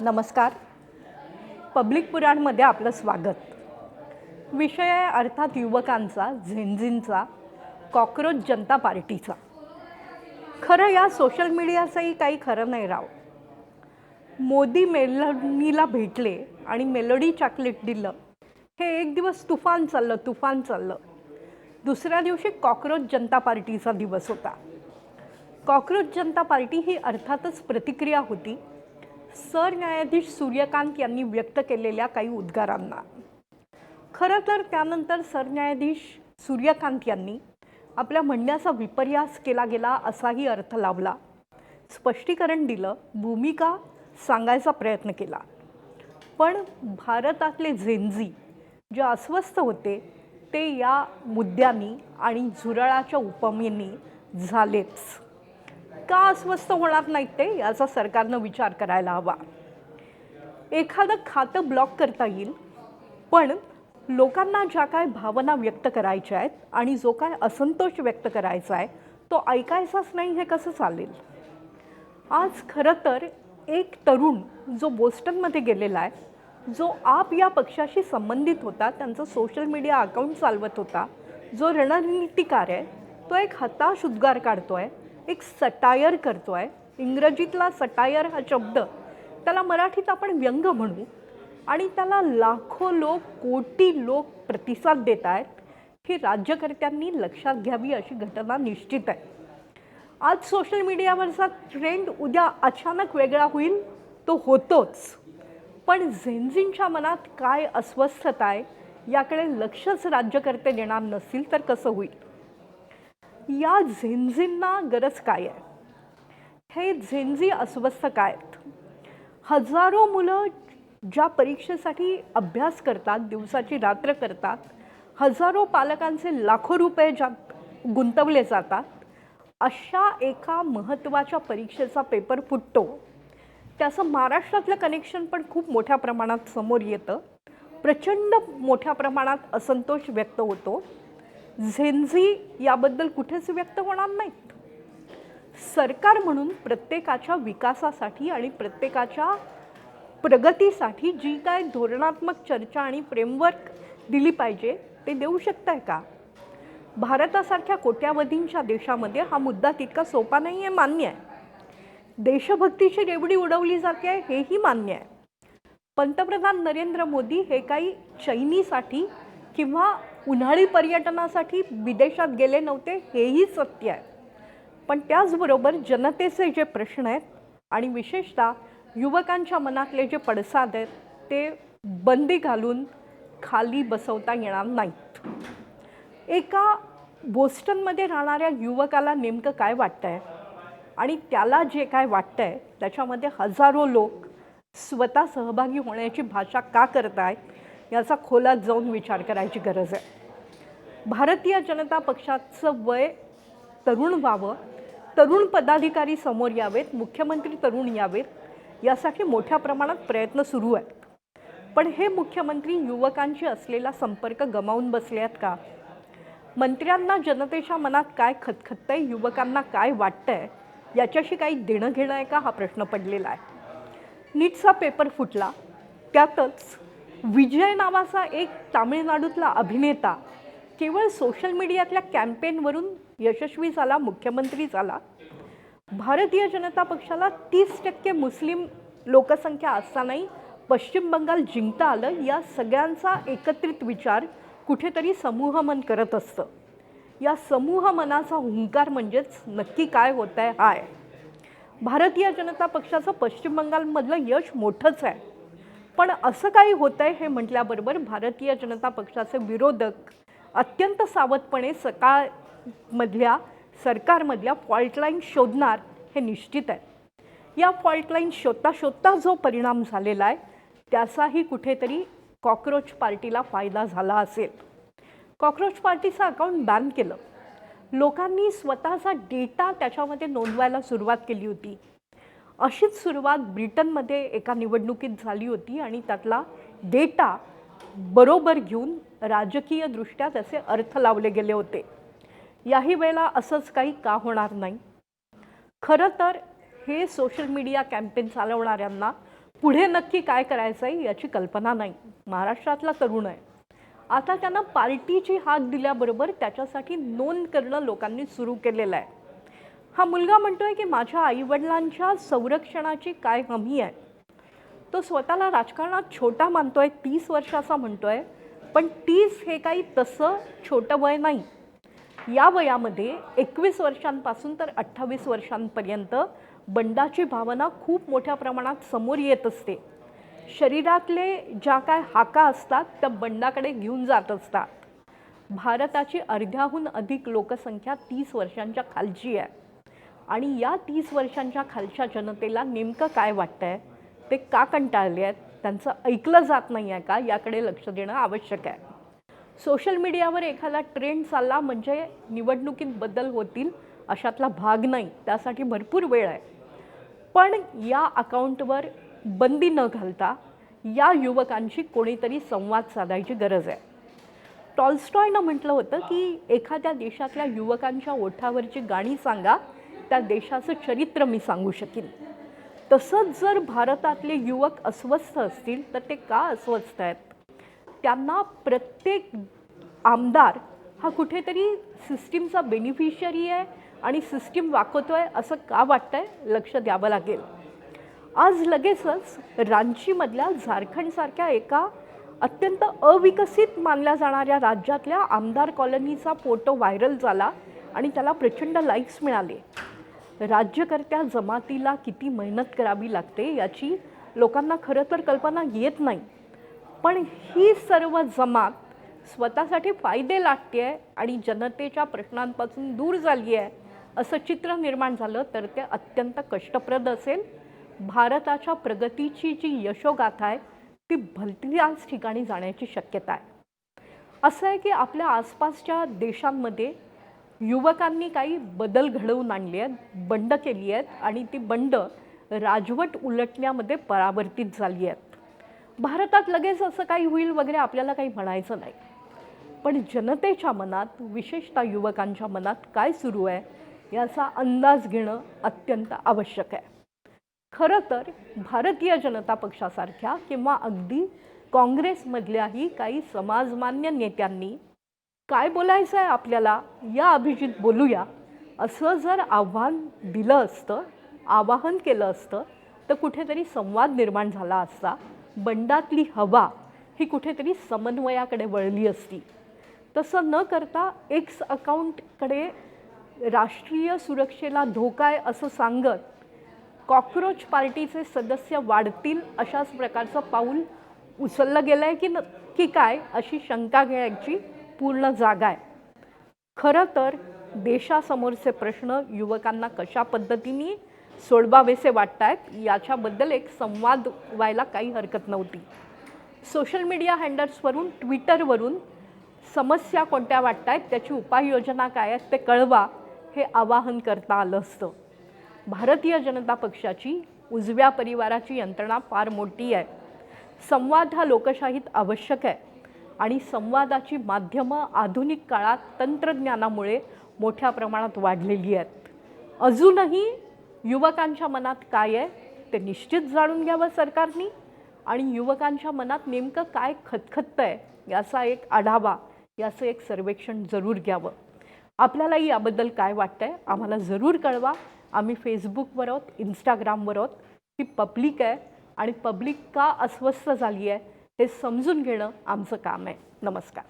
नमस्कार. पब्लिक पुराणमध्ये आपलं स्वागत. विषय आहे अर्थात युवकांचा, झेंझींचा, कॉकरोच जनता पार्टीचा. खरं या सोशल मीडियाचंही काही खरं नाही राव. मोदी मेलोडीला भेटले आणि मेलोडी चॉकलेट दिलं, हे एक दिवस तुफान चाललं. दुसऱ्या दिवशी कॉकरोच जनता पार्टीचा दिवस होता. कॉकरोच जनता पार्टी ही अर्थातच प्रतिक्रिया होती सरन्यायाधीश सूर्यकांत यांनी व्यक्त केलेल्या काही उद्गारांना. खरं तर त्यानंतर सरन्यायाधीश सूर्यकांत यांनी आपल्या म्हणण्याचा विपर्यास केला गेला असाही अर्थ लावला, स्पष्टीकरण दिलं, भूमिका सांगायचा प्रयत्न केला. पण भारतातले झेंझी जे अस्वस्थ होते ते या मुद्द्यांनी आणि झुरळाच्या उपमेनी झालेच. का अस्वस्थ होणार नाहीत ते याचा सरकारनं विचार करायला हवा. एखादं खातं ब्लॉक करता येईल, पण लोकांना ज्या काय भावना व्यक्त करायच्या आहेत आणि जो काय असंतोष व्यक्त करायचा आहे तो ऐकायचाच नाही, हे कसं चालेल? आज खरं तर एक तरुण जो बोस्टनमध्ये गेलेला आहे, जो आप या पक्षाशी संबंधित होता, त्यांचं सोशल मीडिया अकाउंट चालवत होता, जो रणनीतिकार आहे, तो एक हताश उद्गार काढतोय, एक सटायर करतोय. इंग्रजीतला सटायर हा शब्द, त्याला मराठीत आपण व्यंग म्हणू, आणि त्याला लाखो लोक, कोटी लोक प्रतिसाद देत आहेत. ही राज्यकर्त्यांनी लक्षात घ्यावी अशी घटना निश्चित आहे. आज सोशल मीडियावरचा ट्रेंड उद्या अचानक वेगळा होईल, तो होतोच. पण झेंझींच्या मनात काय अस्वस्थता आहे याकडे लक्षच राज्यकर्ते देणार नसतील तर कसं होईल? या झेंझींना गरज काय आहे? हे झेंझी अस्वस्थ काय आहेत? हजारो मुलं ज्या परीक्षेसाठी अभ्यास करतात, दिवसाची रात्र करतात, हजारो पालकांचे लाखो रुपये ज्यात गुंतवले जातात, अशा एका महत्त्वाच्या परीक्षेचा पेपर फुटतो. त्याचं महाराष्ट्रातलं कनेक्शन पण खूप मोठ्या प्रमाणात समोर येतं. प्रचंड मोठ्या प्रमाणात असंतोष व्यक्त होतो. झेंझी याबद्दल कुठेच व्यक्त होणार नाहीत. सरकार म्हणून प्रत्येकाच्या विकासासाठी आणि प्रत्येकाच्या प्रगतीसाठी जी काय धोरणात्मक चर्चा आणि फ्रेमवर्क दिली पाहिजे ते देऊ शकताय का? भारतासारख्या कोट्यावधींच्या देशामध्ये हा मुद्दा तितका सोपा नाही आहे, मान्य आहे. देशभक्तीची रेवडी उडवली जाते आहे, हेही मान्य आहे. पंतप्रधान नरेंद्र मोदी हे काही चैनीसाठी किंवा उन्हाळी पर्यटनासाठी विदेशात गेले नव्हते, हेही सत्य आहे. पण त्याचबरोबर जनतेचे जे प्रश्न आहेत आणि विशेषतः युवकांच्या मनातले जे पडसाद आहेत ते बंदी घालून खाली बसवता येणार नाहीत. एका बोस्टनमध्ये राहणाऱ्या युवकाला नेमकं काय वाटतंय आणि त्याला जे काय वाटतंय त्याच्यामध्ये हजारो लोक स्वतः सहभागी होण्याची भाषा का करतायत याचा खोलात जाऊन विचार करायची गरज आहे. भारतीय जनता पक्षाचं वय तरुण व्हावं, तरुण पदाधिकारी समोर यावेत, मुख्यमंत्री तरुण यावेत, यासाठी मोठ्या प्रमाणात प्रयत्न सुरू आहेत. पण हे मुख्यमंत्री युवकांशी असलेला संपर्क गमावून बसले आहेत का? मंत्र्यांना जनतेच्या मनात काय खतखततंय, युवकांना काय वाटतंय याच्याशी काही देणं घेणं आहे का, हा प्रश्न पडलेला आहे. नीटचा पेपर फुटला, त्यातच विजय नावाचा एक तामिळनाडूतला अभिनेता केवळ सोशल मीडियातल्या कॅम्पेनवरून यशस्वी झाला, मुख्यमंत्री झाला. भारतीय जनता पक्षाला 30% मुस्लिम लोकसंख्या असतानाही पश्चिम बंगाल जिंकता आलं. या सगळ्यांचा एकत्रित विचार कुठेतरी समूहमन करत असतं. या समूहमनाचा हुंकार म्हणजेच नक्की काय होत आहे हा आहे. भारतीय जनता पक्षाचं पश्चिम बंगालमधलं यश मोठंच आहे. पण असं काही होतं आहे हे म्हटल्याबरोबर भारतीय जनता पक्षाचे विरोधक अत्यंत सावधपणे सरकारमधल्या फॉल्टलाईन शोधणार हे निश्चित आहे. या फॉल्टलाईन शोधता जो परिणाम झालेला आहे त्याचाही कुठेतरी कॉकरोच पार्टीला फायदा झाला असेल. कॉकरोच पार्टीचं अकाउंट बॅन केलं. लोकांनी स्वतःचा डेटा त्याच्यामध्ये नोंदवायला सुरुवात केली होती. अशीच सुरुवात ब्रिटनमध्ये एका निवडणुकीत झाली होती आणि त्यातला डेटा बरोबर घेऊन राजकीयदृष्ट्या त्याचे अर्थ लावले गेले होते. याही वेळेला असंच काही का होणार नाही? खरं तर हे सोशल मीडिया कॅम्पेन चालवणाऱ्यांना पुढे नक्की काय करायचं आहे याची कल्पना नाही. महाराष्ट्रातला तरुण आहे. आता त्यांना पार्टीची हाक दिल्याबरोबर त्याच्यासाठी नोंद करणं लोकांनी सुरू केलेलं आहे. हा मुलगा म्हणतोय की माझ्या आईवडिलांच्या संरक्षणाची काय हमी आहे. तो स्वतःला राजकारणात छोटा मानतोय, 30 वर्षाचा म्हणतोय, पण 30 हे काही तसं छोटं वय नाही. या वयामध्ये 21 वर्षांपासून तर 28 वर्षांपर्यंत बंडाची भावना खूप मोठ्या प्रमाणात समोर येत असते. शरीरातले ज्या काय हाका असतात त्या बंडाकडे घेऊन जात असतात. भारताची अर्ध्याहून अधिक लोकसंख्या 30 वर्षांच्या खालची आहे आणि या 30 वर्षांच्या खालच्या जनतेला नेमकं काय वाटतंय, ते का कंटाळले आहेत, त्यांचं ऐकलं जात नाही आहे का, याकडे लक्ष देणं आवश्यक आहे. सोशल मीडियावर एखादा ट्रेंड चालला म्हणजे निवडणुकीत बदल होतील अशातला भाग नाही. त्यासाठी भरपूर वेळ आहे. पण या अकाउंटवर बंदी न घालता या युवकांशी कोणीतरी संवाद साधायची गरज आहे. टॉल्स्टॉयनं म्हटलं होतं की एखाद्या देशातल्या युवकांच्या ओठावरची गाणी सांगा, त्या देशाचं चरित्र मी सांगू शकीन. तसंच जर भारतातले युवक अस्वस्थ असतील तर ते का अस्वस्थ आहेत, त्यांना प्रत्येक आमदार हा कुठेतरी सिस्टीमचा बेनिफिशियरी आहे आणि सिस्टीम वाकवतोय असं का वाटतंय, लक्ष द्यावं लागेल. आज लगेचच रांचीमधल्या झारखंडसारख्या एका अत्यंत अविकसित मानल्या जाणाऱ्या राज्यातल्या आमदार कॉलनीचा फोटो व्हायरल झाला आणि त्याला प्रचंड लाईक्स मिळाले. राज्यकर्त्या जमातीला किती मेहनत करावी लागते याची लोकांना खरं तर कल्पना येत नाही. पण ही सर्व जमात स्वतःसाठी फायदे लाटते आहे आणि जनतेच्या प्रश्नांपासून दूर झाली आहे असं चित्र निर्माण झालं तर ते अत्यंत कष्टप्रद असेल. भारताच्या प्रगतीची जी यशोगाथा आहे ती भलत्याच ठिकाणी जाण्याची शक्यता आहे. असं आहे की आपल्या आसपासच्या देशांमध्ये युवकांनी काही बदल घडवून आणले आहेत, बंड केली आहेत आणि ती बंड राजवट उलटण्यामध्ये परावर्तित झाली आहेत. भारतात लगेच असं काही होईल वगैरे आपल्याला काही म्हणायचं नाही. पण जनतेच्या मनात, विशेषतः युवकांच्या मनात काय सुरू आहे याचा अंदाज घेणं अत्यंत आवश्यक आहे. खरं तर भारतीय जनता पक्षासारख्या किंवा अगदी काँग्रेसमधल्याही काही समाजमान्य नेत्यांनी काय बोलायचं आहे आपल्याला, या अभिजित बोलूया असं जर आव्हान दिलं असतं, आवाहन केलं असतं तर कुठेतरी संवाद निर्माण झाला असता. बंडातली हवा ही कुठेतरी समन्वयाकडे वळली असती. तसं न करता एक्स अकाउंटकडे राष्ट्रीय सुरक्षेला धोका आहे असं सांगत कॉकरोच पार्टीचे सदस्य वाढतील अशाच प्रकारचं पाऊल उचललं गेलं आहे की काय अशी शंका घेण्याची पूर्ण जागा आहे. खरं तर देशासमोरचे प्रश्न युवकांना कशा पद्धतीने सोडवावेसे वाटत आहेत याच्याबद्दल एक संवाद व्हायला काही हरकत नव्हती. सोशल मीडिया हँडल्सवरून, ट्विटरवरून समस्या कोणत्या वाटत आहेत, त्याची उपाययोजना काय आहेत ते कळवा, हे आवाहन करता आलं असतं. भारतीय जनता पक्षाची उजव्या परिवाराची यंत्रणा फार मोठी आहे. संवाद हा लोकशाहीत आवश्यक आहे आणि संवादाची माध्यमं आधुनिक काळात तंत्रज्ञानामुळे मोठ्या प्रमाणात वाढलेली आहेत. अजूनही युवकांच्या मनात काय आहे ते निश्चित जाणून घ्यावं सरकारने आणि युवकांच्या मनात नेमकं काय खतखततं आहे याचा एक आढावा, याचं एक सर्वेक्षण जरूर घ्यावं. आपल्यालाही याबद्दल काय वाटतं आहे आम्हाला जरूर कळवा. आम्ही फेसबुकवर आहोत, इंस्टाग्रामवर आहोत. ती पब्लिक आहे आणि पब्लिक का अस्वस्थ झाली आहे हे समजून घेणं आमचं काम आहे. नमस्कार.